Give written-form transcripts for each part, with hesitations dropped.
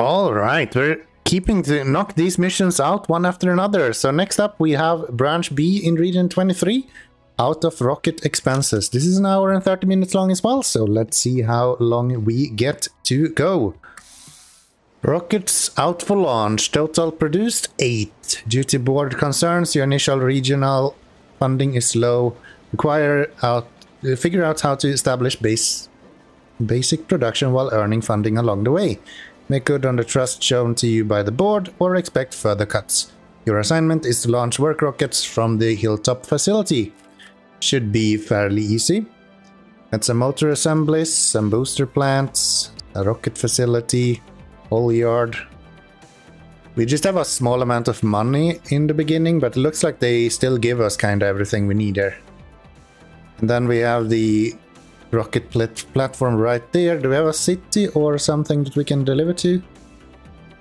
Alright, we're keeping to knock these missions out one after another. So next up we have Branch B in Region 23, out of rocket expenses. This is an hour and 30 minutes long as well, so let's see how long we get to go. Rockets out for launch, total produced 8. Due to board concerns, your initial regional funding is low. Figure out how to establish basic production while earning funding along the way. Make good on the trust shown to you by the board, or expect further cuts. Your assignment is to launch work rockets from the Hilltop facility. Should be fairly easy. That's a motor assemblies, some booster plants, a rocket facility, whole yard. We just have a small amount of money in the beginning, but it looks like they still give us kind of everything we need there. And then we have the rocket platform right there. Do we have a city or something that we can deliver to?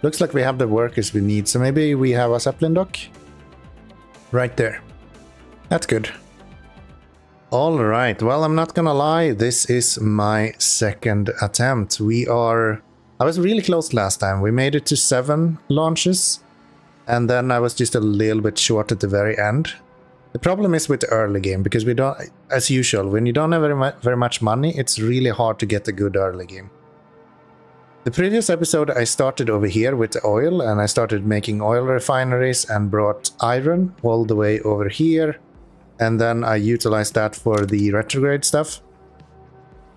Looks like we have the workers we need, so maybe we have a Zeppelin dock right there. That's good. Alright, well, I'm not gonna lie, this is my second attempt. I was really close last time. We made it to 7 launches, and then I was just a little bit short at the very end. The problem is with the early game, because we don't, as usual, when you don't have very much money, it's really hard to get a good early game. The previous episode I started over here with the oil, and I started making oil refineries and brought iron all the way over here, and then I utilized that for the retrograde stuff.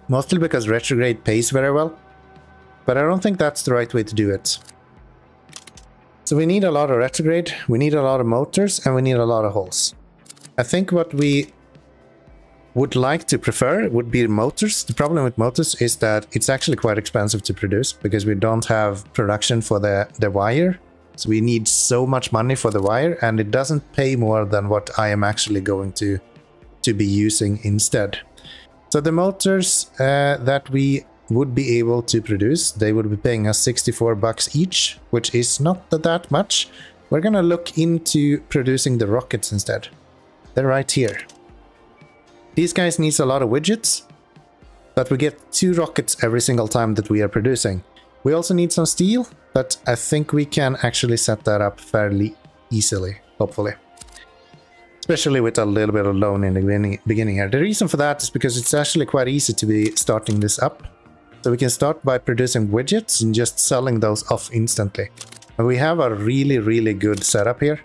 Mostly because retrograde pays very well, but I don't think that's the right way to do it. So we need a lot of retrograde, we need a lot of motors, and we need a lot of holes. I think what we would like to prefer would be motors. The problem with motors is that it's actually quite expensive to produce because we don't have production for the wire. So we need so much money for the wire, and it doesn't pay more than what I am actually going to be using instead. So the motors that we would be able to produce, they would be paying us 64 bucks each, which is not that much. We're gonna look into producing the rockets instead. They're right here. These guys needs a lot of widgets, but we get 2 rockets every single time that we are producing. We also need some steel, but I think we can actually set that up fairly easily, hopefully. Especially with a little bit of loan in the beginning here. The reason for that is because it's actually quite easy to be starting this up. So we can start by producing widgets and just selling those off instantly. And we have a really good setup here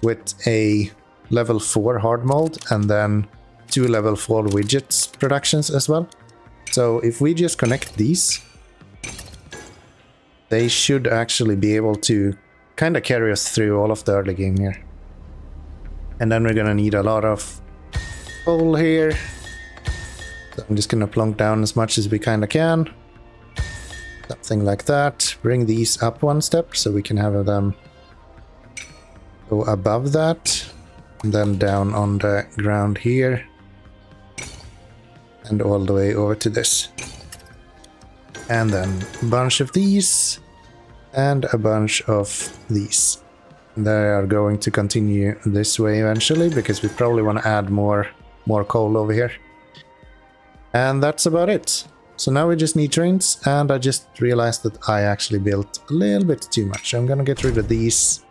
with a level 4 hard mold and then 2 level 4 widgets productions as well. So if we just connect these, they should actually be able to kind of carry us through all of the early game here. And then we're gonna need a lot of coal here. So I'm just gonna plunk down as much as we kind of can. Something like that. Bring these up one step so we can have them go above that. And then down on the ground here. And all the way over to this. And then a bunch of these. And a bunch of these. They are going to continue this way eventually, because we probably want to add more coal over here. And that's about it. So now we just need trains, and I just realized that I actually built a little bit too much. I'm gonna get rid of these,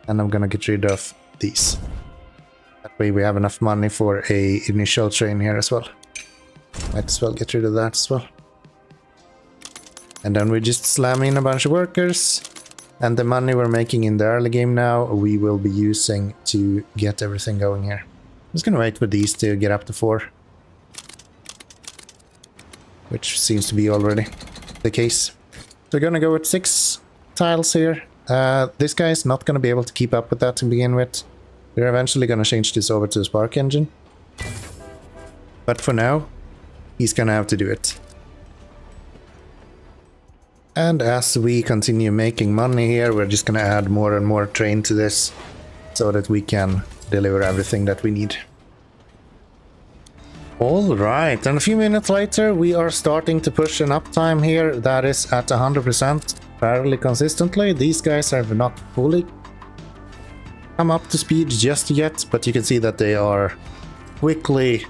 and I'm gonna get rid of these. That way we have enough money for a initial train here as well. Might as well get rid of that as well. And then we just slam in a bunch of workers, and the money we're making in the early game now, we will be using to get everything going here. I'm just gonna wait for these to get up to 4. Which seems to be already the case. So we're gonna go with 6 tiles here. This guy is not gonna be able to keep up with that to begin with. We're eventually gonna change this over to a spark engine. But for now, he's gonna have to do it. And as we continue making money here, we're just gonna add more and more train to this so that we can deliver everything that we need. Alright, and a few minutes later we are starting to push an uptime here that is at 100% fairly consistently. These guys have not fully come up to speed just yet, but you can see that they are quickly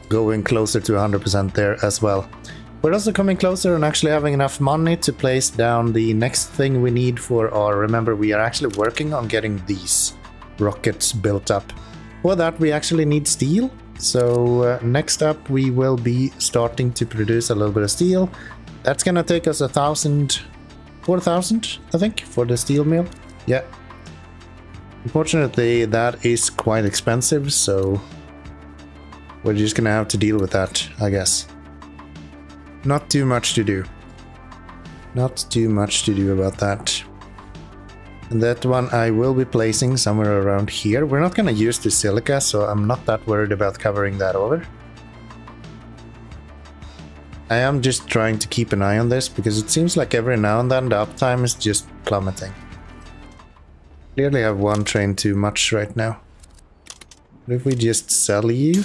going closer to 100% there as well. We're also coming closer and actually having enough money to place down the next thing we need for our... Remember, we are actually working on getting these rockets built up. For that, we actually need steel. So next up, we will be starting to produce a little bit of steel. That's gonna take us 4,000, I think, for the steel mill. Yeah. Unfortunately, that is quite expensive, so we're just gonna have to deal with that, I guess. Not too much to do. Not too much to do about that. And that one I will be placing somewhere around here. We're not gonna use the silica, so I'm not that worried about covering that over. I am just trying to keep an eye on this, because it seems like every now and then the uptime is just plummeting. Clearly have one train too much right now. What if we just sell you?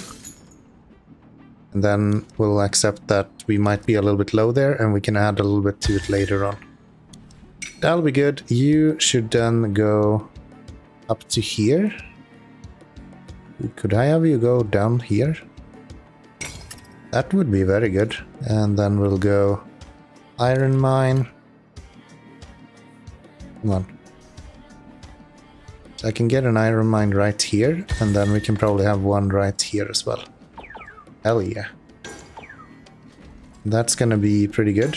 And then we'll accept that we might be a little bit low there, and we can add a little bit to it later on. That'll be good. You should then go up to here. Could I have you go down here? That would be very good. And then we'll go iron mine. Come on. So I can get an iron mine right here, and then we can probably have one right here as well. Hell yeah. That's gonna be pretty good.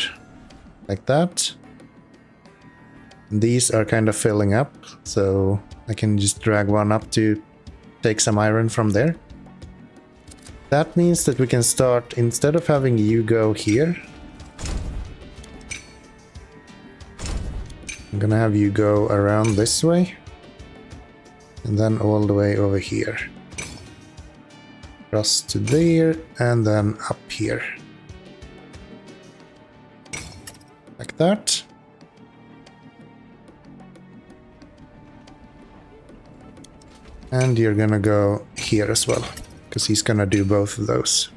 Like that. These are kind of filling up, so I can just drag one up to take some iron from there. That means that we can start, instead of having you go here, I'm gonna have you go around this way, and then all the way over here. Across to there, and then up here. Like that. And you're gonna go here as well, because he's gonna do both of those.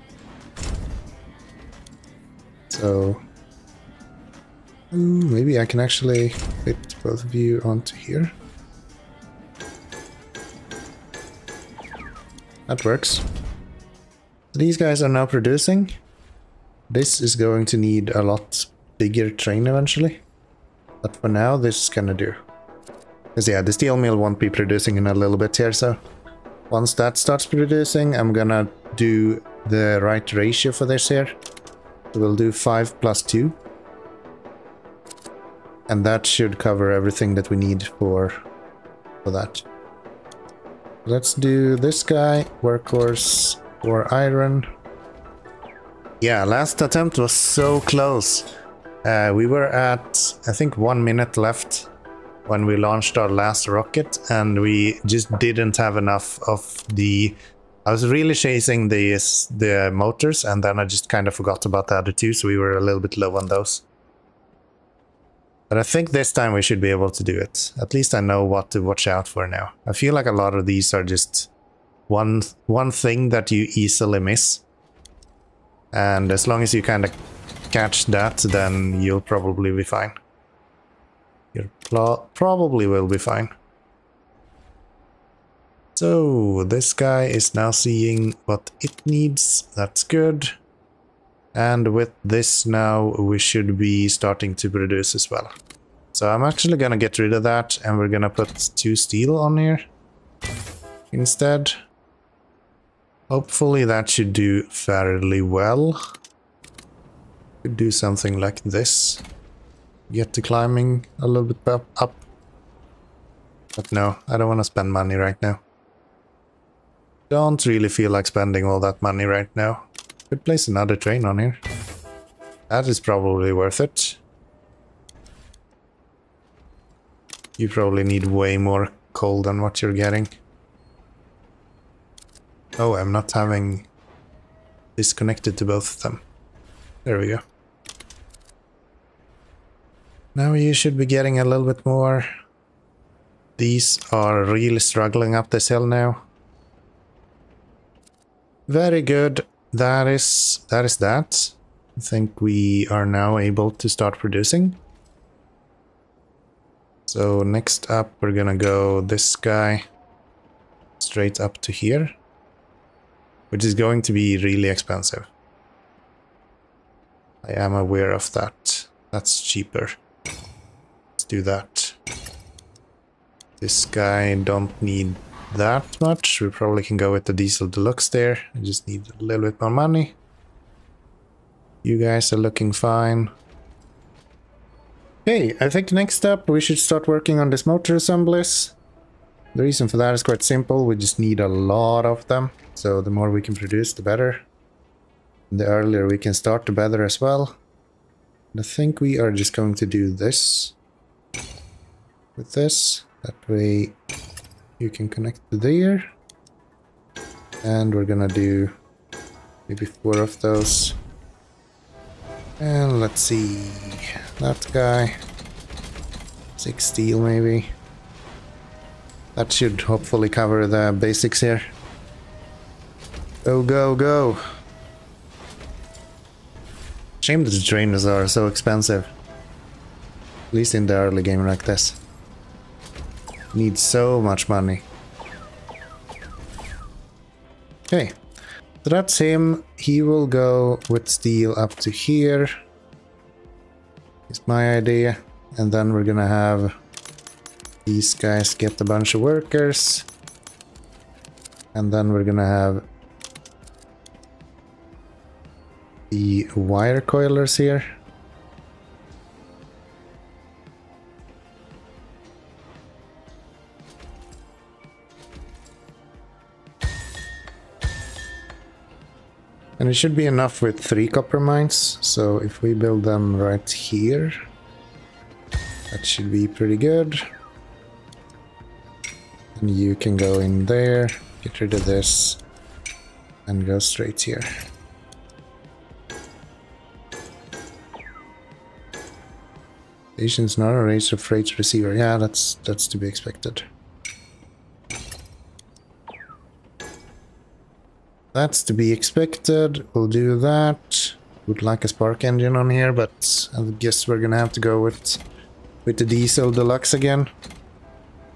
So maybe I can actually fit both of you onto here. That works. These guys are now producing. This is going to need a lot bigger train eventually, but for now this is gonna do. Because yeah, the steel mill won't be producing in a little bit here, so once that starts producing, I'm gonna do the right ratio for this here. So we'll do 5 plus 2. And that should cover everything that we need for that. Let's do this guy, workhorse or iron. Yeah, last attempt was so close. We were at, I think, 1 minute left when we launched our last rocket, and we just didn't have enough of the... I was really chasing the motors, and then I just kind of forgot about the other two, so we were a little bit low on those. But I think this time we should be able to do it. At least I know what to watch out for now. I feel like a lot of these are just one thing that you easily miss. And as long as you kind of catch that, then you'll probably be fine. You probably will be fine. So this guy is now seeing what it needs. That's good. And with this now, we should be starting to produce as well. So I'm actually gonna get rid of that, and we're gonna put 2 steel on here instead. Hopefully that should do fairly well. Could do something like this. Get to climbing a little bit up. But no, I don't want to spend money right now. Don't really feel like spending all that money right now. Could place another train on here. That is probably worth it. You probably need way more coal than what you're getting. Oh, I'm not having this connected to both of them. There we go. Now you should be getting a little bit more. These are really struggling up this hill now. Very good. That is that. I think we are now able to start producing. So next up we're gonna go this guy straight up to here, which is going to be really expensive. I am aware of that. That's cheaper. Let's do that. This guy don't need that much. We probably can go with the diesel deluxe there. I just need a little bit more money. You guys are looking fine. Okay, I think next up we should start working on this motor assemblies. The reason for that is quite simple. We just need a lot of them. So the more we can produce, the better. The earlier we can start, the better as well. And I think we are just going to do this with this. That way you can connect to there. And we're gonna do maybe 4 of those. And let's see, that guy. 6 steel maybe. That should hopefully cover the basics here. Go, go, go. Shame that the trainers are so expensive. At least in the early game like this. Need so much money. Okay. So that's him. He will go with steel up to here. It's my idea. And then we're gonna have these guys get a bunch of workers. And then we're gonna have the wire coilers here. And it should be enough with 3 copper mines, so if we build them right here, that should be pretty good. And you can go in there, get rid of this, and go straight here. Station's not a race of freight receiver. Yeah, that's to be expected. That's to be expected. We'll do that. Would like a spark engine on here, but I guess we're gonna have to go with the diesel deluxe again.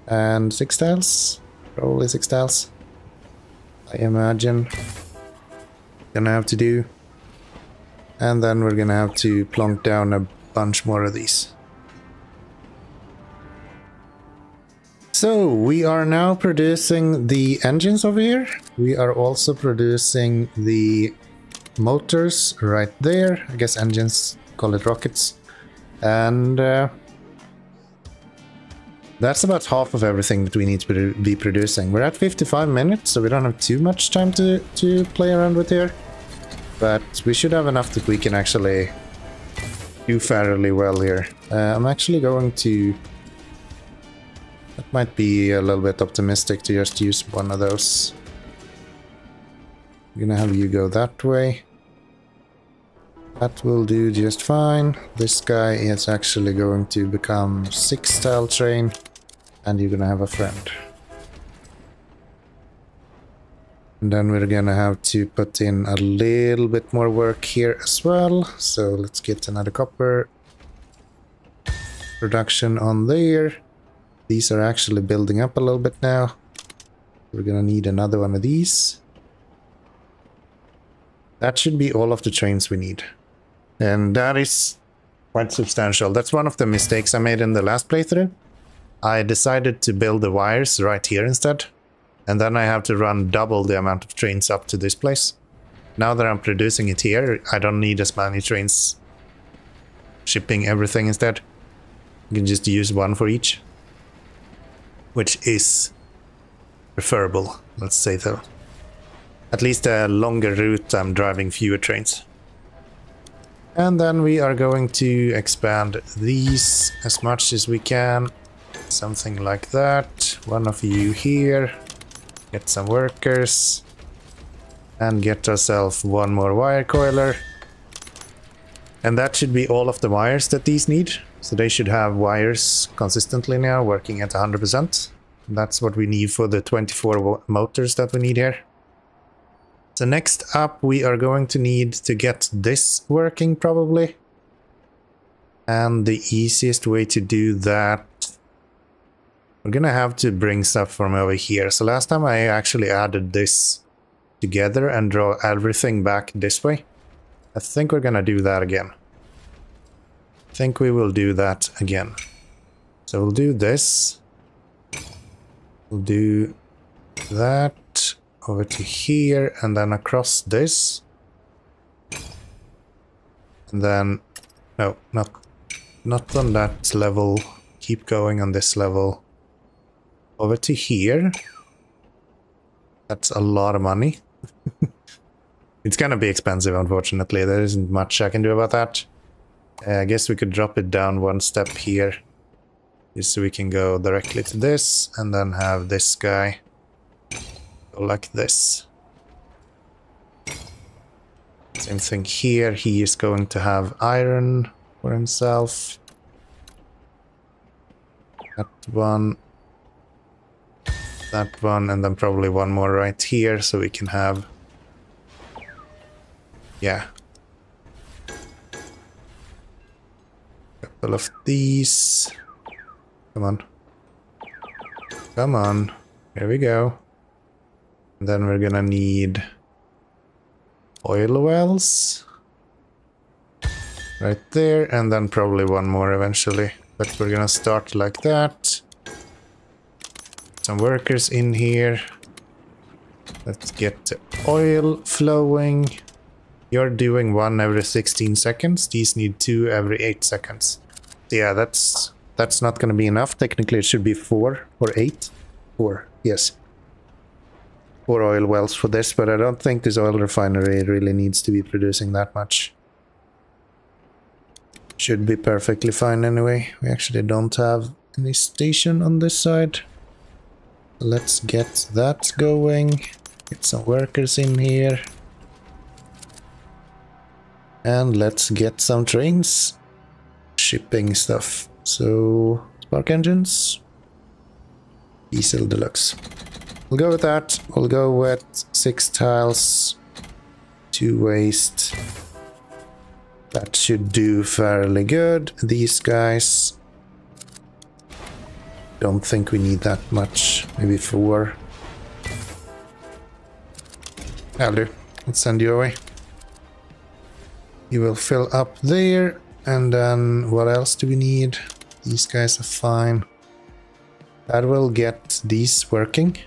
And 6 tiles? Probably 6 tiles. I imagine. Gonna have to do. And then we're gonna have to plonk down a bunch more of these. So we are now producing the engines over here. We are also producing the motors right there. I guess engines, call it rockets. And that's about half of everything that we need to be producing. We're at 55 minutes, so we don't have too much time to play around with here. But we should have enough that we can actually do fairly well here. I'm actually going to... That might be a little bit optimistic to just use one of those. I'm gonna have you go that way. That will do just fine. This guy is actually going to become 6 tile train, and you're gonna have a friend. And then we're gonna have to put in a little bit more work here as well. So let's get another copper production on there. These are actually building up a little bit now. We're gonna need another one of these. That should be all of the trains we need. And that is quite substantial. That's one of the mistakes I made in the last playthrough. I decided to build the wires right here instead. And then I have to run double the amount of trains up to this place. Now that I'm producing it here, I don't need as many trains shipping everything instead. You can just use one for each. Which is preferable, let's say so. At least a longer route, I'm driving fewer trains. And then we are going to expand these as much as we can. Something like that. One of you here. Get some workers. And get ourselves one more wire coiler. And that should be all of the wires that these need. So they should have wires consistently now, working at 100%. That's what we need for the 24 motors that we need here. So next up, we are going to need to get this working probably. And the easiest way to do that, we're gonna have to bring stuff from over here. So last time I actually added this together and draw everything back this way. I think we're gonna do that again. I think we will do that again. So we'll do this. We'll do that over to here and then across this. And then, no, not on that level. Keep going on this level. Over to here. That's a lot of money. It's gonna be expensive, unfortunately. There isn't much I can do about that. I guess we could drop it down one step here. Just so we can go directly to this and then have this guy go like this. Same thing here. He is going to have iron for himself. That one, and then probably one more right here so we can have... yeah. Couple of these. Come on. Come on. Here we go. And then we're gonna need oil wells. Right there, and then probably one more eventually. But we're gonna start like that. Some workers in here. Let's get the oil flowing. You're doing one every 16 seconds. These need 2 every 8 seconds. Yeah, that's not gonna be enough. Technically it should be 4 or 8. 4, yes. 4 oil wells for this, but I don't think this oil refinery really needs to be producing that much. Should be perfectly fine anyway. We actually don't have any station on this side. Let's get that going. Get some workers in here. And let's get some trains shipping stuff. So, spark engines. Diesel deluxe. We'll go with that. We'll go with 6 tiles. 2 waste. That should do fairly good. These guys. Don't think we need that much. Maybe 4. That'll do. Let's send you away. You will fill up there. And then what else do we need? These guys are fine. That will get these working,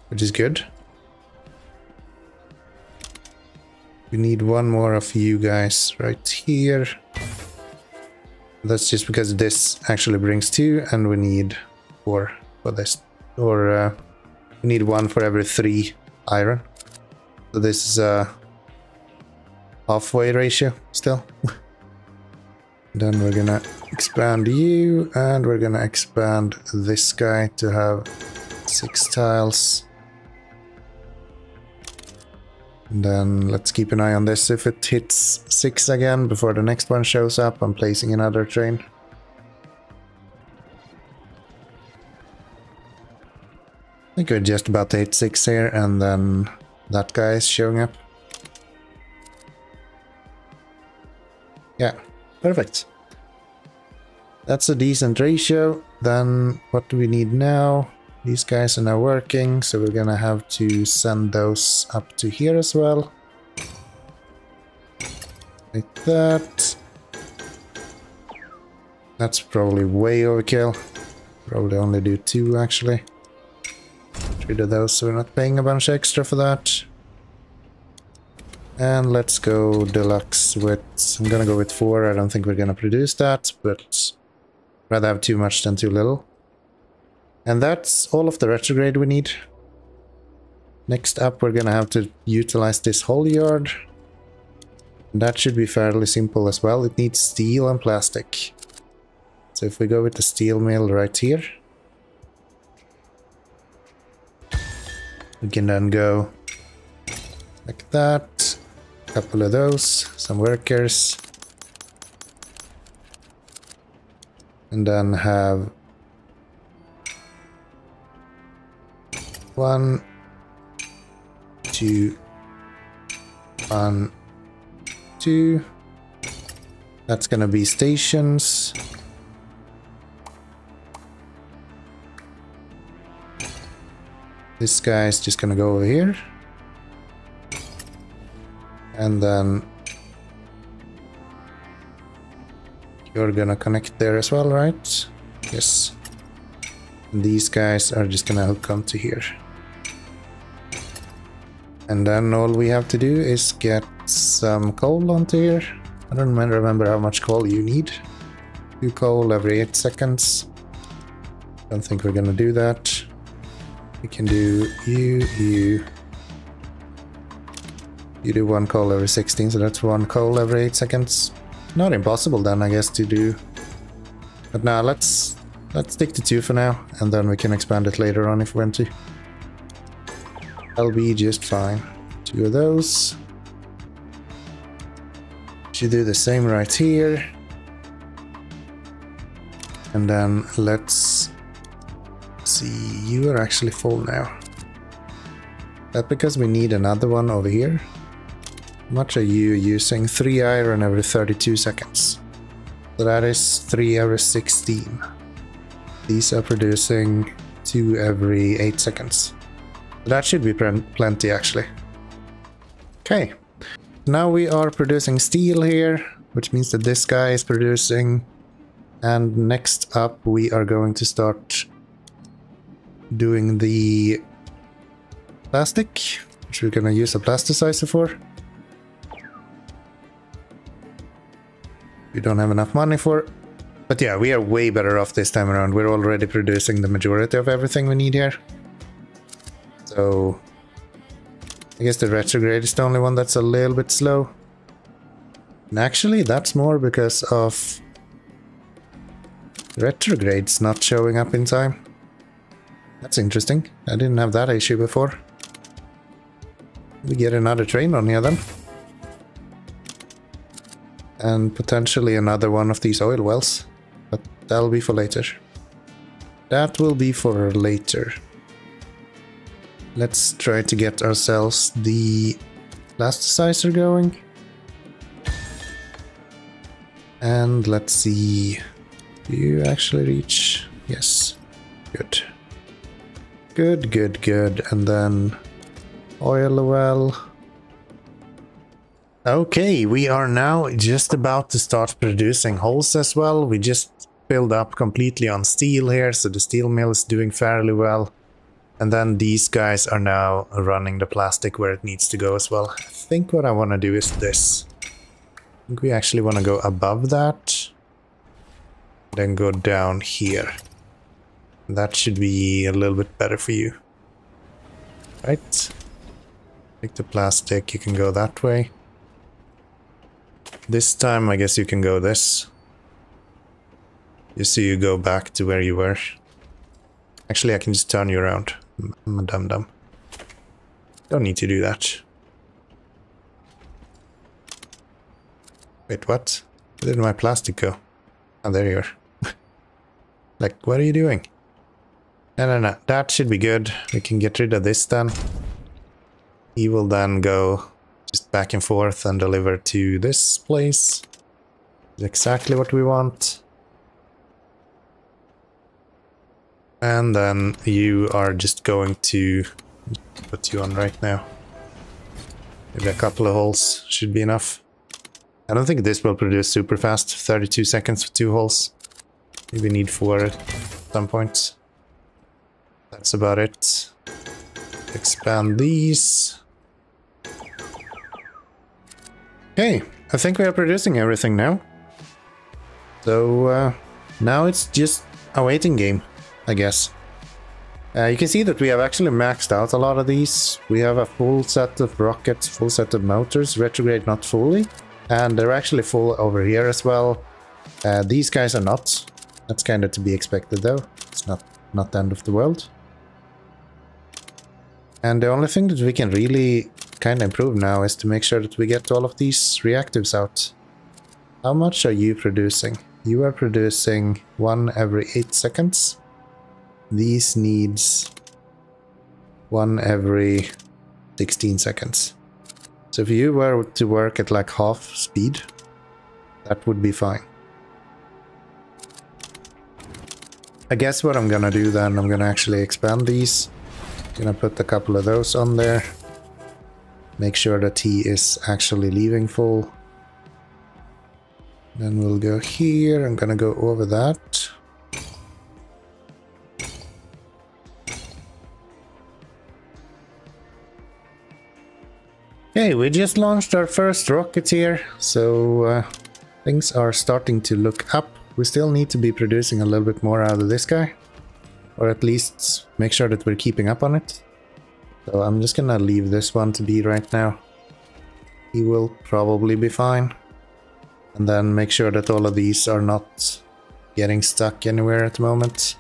which is good. We need one more of you guys right here. That's just because this actually brings 2 and we need 4 for this. Or we need 1 for every 3 iron. So this is a halfway ratio still. Then we're gonna expand you, and we're gonna expand this guy to have 6 tiles. And then let's keep an eye on this. If it hits 6 again before the next one shows up, I'm placing another train. I think we're just about to hit 6 here, and then that guy is showing up. Yeah. Perfect. That's a decent ratio. Then what do we need now? These guys are now working, so we're gonna have to send those up to here as well. Like that. That's probably way overkill. Probably only do 2 actually. Get rid of those so we're not paying a bunch extra for that. And let's go deluxe with... I'm gonna go with 4. I don't think we're gonna produce that, but rather have too much than too little. And that's all of the retrograde we need. Next up, we're gonna have to utilize this whole yard. And that should be fairly simple as well. It needs steel and plastic. So if we go with the steel mill right here, we can then go like that. Couple of those, some workers, and then have 1, 2, 1, 2. That's gonna be stations. This guy's just gonna go over here. And then you're gonna connect there as well, right? Yes. And these guys are just gonna hook onto here. And then all we have to do is get some coal onto here. I don't remember how much coal you need. 2 coal every 8 seconds. Don't think we're gonna do that. We can do you do 1 coal every 16, so that's 1 coal every 8 seconds. Not impossible then, I guess, to do. But now let's stick to 2 for now, and then we can expand it later on if we want to. That'll be just fine. 2 of those. Should do the same right here. And then let's see, you are actually full now. That's because we need another one over here. How much are you using? 3 iron every 32 seconds. So that is 3 every 16. These are producing 2 every 8 seconds. That should be plenty actually. Okay. Now we are producing steel here, which means that this guy is producing. And next up we are going to start doing the plastic, which we're gonna use a plasticizer for. We don't have enough money for. But yeah, we are way better off this time around. We're already producing the majority of everything we need here. So I guess the retrograde is the only one that's a little bit slow. And actually that's more because of retrogrades not showing up in time. That's interesting. I didn't have that issue before. We get another train on here then. And potentially another one of these oil wells. But that'll be for later. That will be for later. Let's try to get ourselves the plasticizer going. And let's see. Do you actually reach? Yes. Good. Good, good, good. And then oil well. Okay, we are now just about to start producing holes as well. We just filled up completely on steel here, so the steel mill is doing fairly well. And then these guys are now running the plastic where it needs to go as well. I think what I want to do is this. I think we actually want to go above that. Then go down here. That should be a little bit better for you. Right? Take the plastic, you can go that way. This time I guess you can go this. Just so you go back to where you were. Actually I can just turn you around. I'm a dum-dum. Don't need to do that. Wait, what? Where did my plastic go? Oh, there you are. Like, what are you doing? No. That should be good. We can get rid of this then. He will then go just back and forth and deliver to this place. Exactly what we want. And then you are just going to put you on right now. Maybe a couple of holes should be enough. I don't think this will produce super fast. 32 seconds for 2 holes. Maybe need 4 at some point. That's about it. Expand these. Okay, I think we are producing everything now. So now it's just a waiting game, I guess. You can see that we have actually maxed out a lot of these. We have a full set of rockets, full set of motors, retrograde not fully. And they're actually full over here as well. These guys are not. That's kind of to be expected though. It's not the end of the world. And the only thing that we can really kind of improve now is to make sure that we get all of these reactives out. How much are you producing? You are producing 1 every 8 seconds. These needs 1 every 16 seconds. So if you were to work at like half speed, that would be fine. I guess what I'm gonna do then, I'm gonna actually expand these. Gonna put a couple of those on there. Make sure that he is actually leaving full. Then we'll go here. I'm gonna go over that. Okay, we just launched our first rocket here, so things are starting to look up. We still need to be producing a little bit more out of this guy, or at least make sure that we're keeping up on it. So I'm just gonna leave this one to be right now. He will probably be fine. And then make sure that all of these are not getting stuck anywhere at the moment.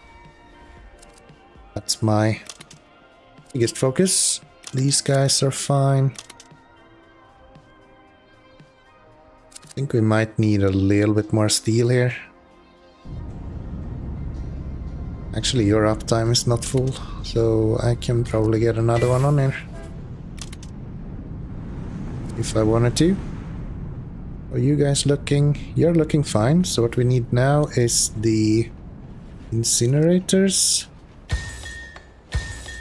That's my biggest focus. These guys are fine. I think we might need a little bit more steel here. Actually, your uptime is not full, so I can probably get another one on here. If I wanted to. Are you guys looking? You're looking fine, so what we need now is the incinerators.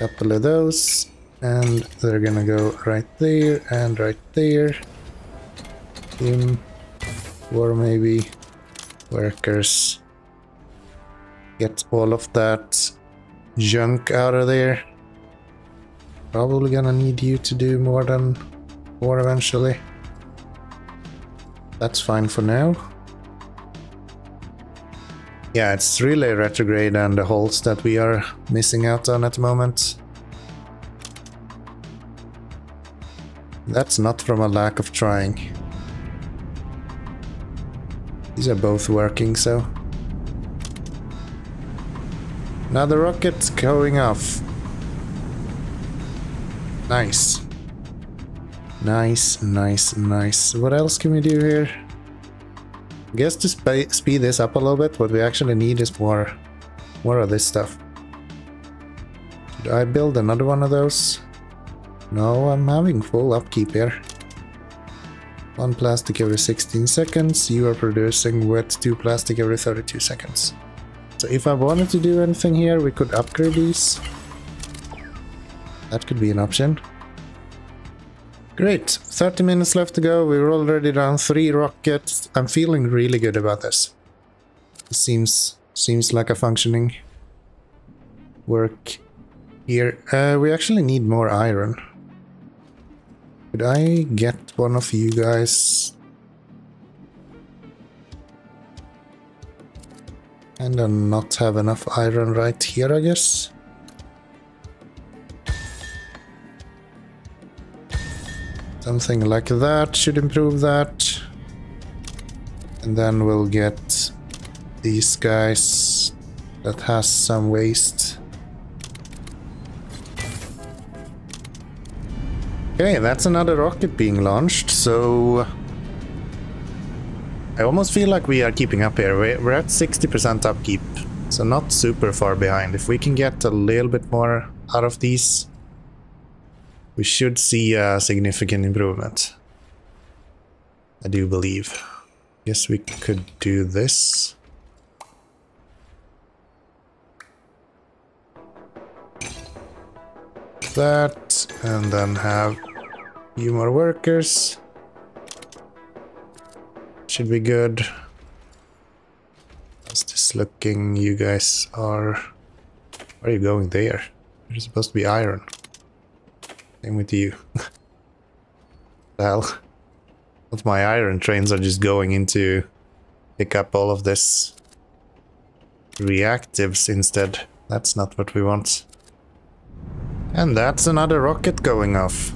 Couple of those, and they're gonna go right there and right there. Or maybe workers. Get all of that junk out of there. Probably gonna need you to do more than 4 eventually. That's fine for now. Yeah, it's really retrograde and the holes that we are missing out on at the moment. That's not from a lack of trying. These are both working, so... Another rocket going off. Nice. Nice, nice, nice. What else can we do here? I guess to speed this up a little bit, what we actually need is more of this stuff. Should I build another one of those? No, I'm having full upkeep here. 1 plastic every 16 seconds. You are producing with 2 plastic every 32 seconds. So if I wanted to do anything here, we could upgrade these. That could be an option. Great, 30 minutes left to go. We're already down 3 rockets. I'm feeling really good about this. It seems like a functioning work here. We actually need more iron. Could I get one of you guys? And then not have enough iron right here, I guess. Something like that should improve that. And then we'll get these guys that has some waste. Okay, that's another rocket being launched, so... I almost feel like we are keeping up here. We're at 60% upkeep, so not super far behind. If we can get a little bit more out of these, we should see a significant improvement. I do believe. Guess we could do this. That, and then have a few more workers. Should be good. How's this looking? You guys are... Where are you going there? You're supposed to be iron. Same with you. The hell? But my iron trains are just going into pick up all of this reactives instead. That's not what we want. And that's another rocket going off.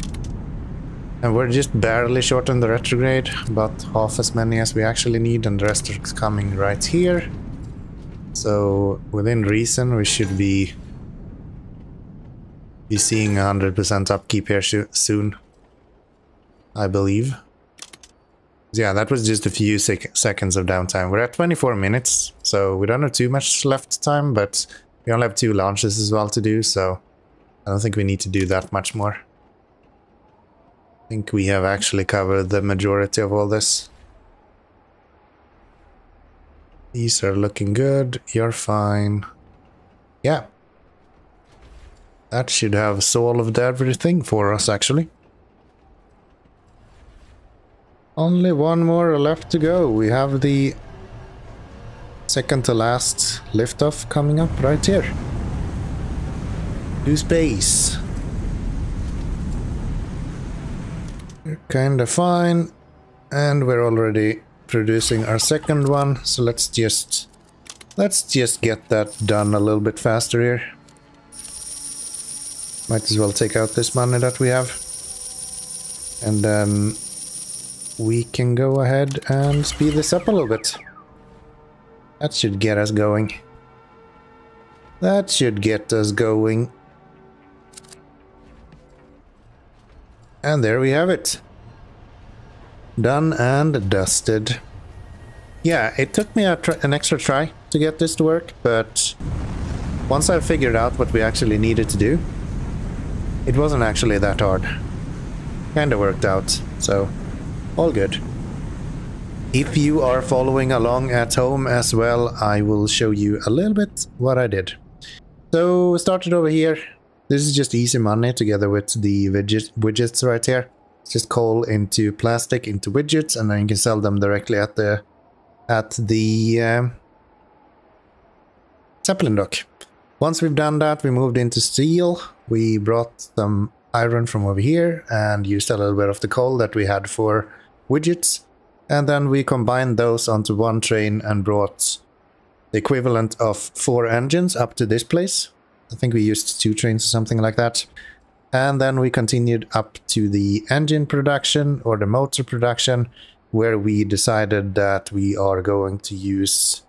And we're just barely short on the retrograde, about half as many as we actually need, and the rest is coming right here. So within reason we should be seeing 100% upkeep here soon, I believe. Yeah, that was just a few seconds of downtime. We're at 24 minutes, so we don't have too much left time, but we only have 2 launches as well to do, so I don't think we need to do that much more. I think we have actually covered the majority of all this. These are looking good. You're fine. Yeah. That should have solved everything for us, actually. Only one more left to go. We have the second to last liftoff coming up right here. To space. We're kinda fine. And we're already producing our second one. So let's just get that done a little bit faster here. Might as well take out this money that we have. And then we can go ahead and speed this up a little bit. That should get us going. That should get us going. And there we have it. Done and dusted. Yeah, it took me an extra try to get this to work, but once I figured out what we actually needed to do, it wasn't actually that hard. Kinda worked out, so all good. If you are following along at home as well, I will show you a little bit what I did. So we started over here. This is just easy money together with the widgets right here. It's just coal into plastic into widgets, and then you can sell them directly at the Zeppelin dock. Once we've done that, we moved into steel. We brought some iron from over here and used a little bit of the coal that we had for widgets. And then we combined those onto one train and brought the equivalent of 4 engines up to this place. I think we used 2 trains or something like that. And then we continued up to the engine production or the motor production, where we decided that we are going to use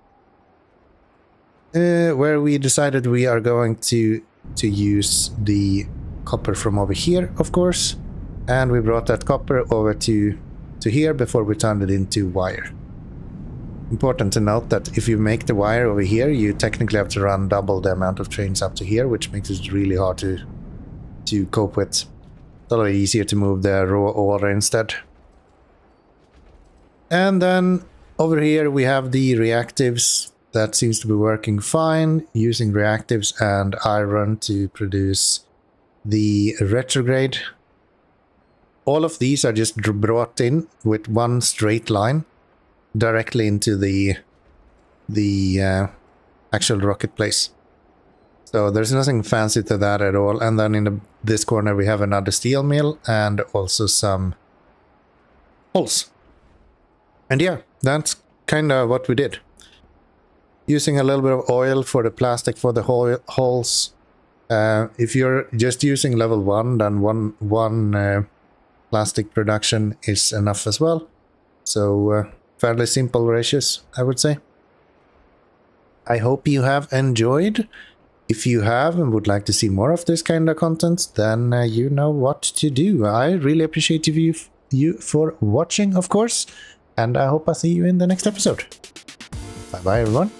use the copper from over here, of course. And we brought that copper over to here before we turned it into wire. Important to note that if you make the wire over here, you technically have to run double the amount of trains up to here, which makes it really hard to cope with. It's a lot easier to move the raw ore instead. And then over here we have the reactives. That seems to be working fine, using reactives and iron to produce the retrograde. All of these are just brought in with one straight line directly into the actual rocket place. So there's nothing fancy to that at all. And then in this corner we have another steel mill and also some holes. And yeah, that's kind of what we did. Using a little bit of oil for the plastic for the holes. If you're just using level 1, then one plastic production is enough as well. So fairly simple ratios, I would say. I hope you have enjoyed. If you have and would like to see more of this kind of content, then you know what to do. I really appreciate you for watching, of course. And I hope I see you in the next episode. Bye bye, everyone.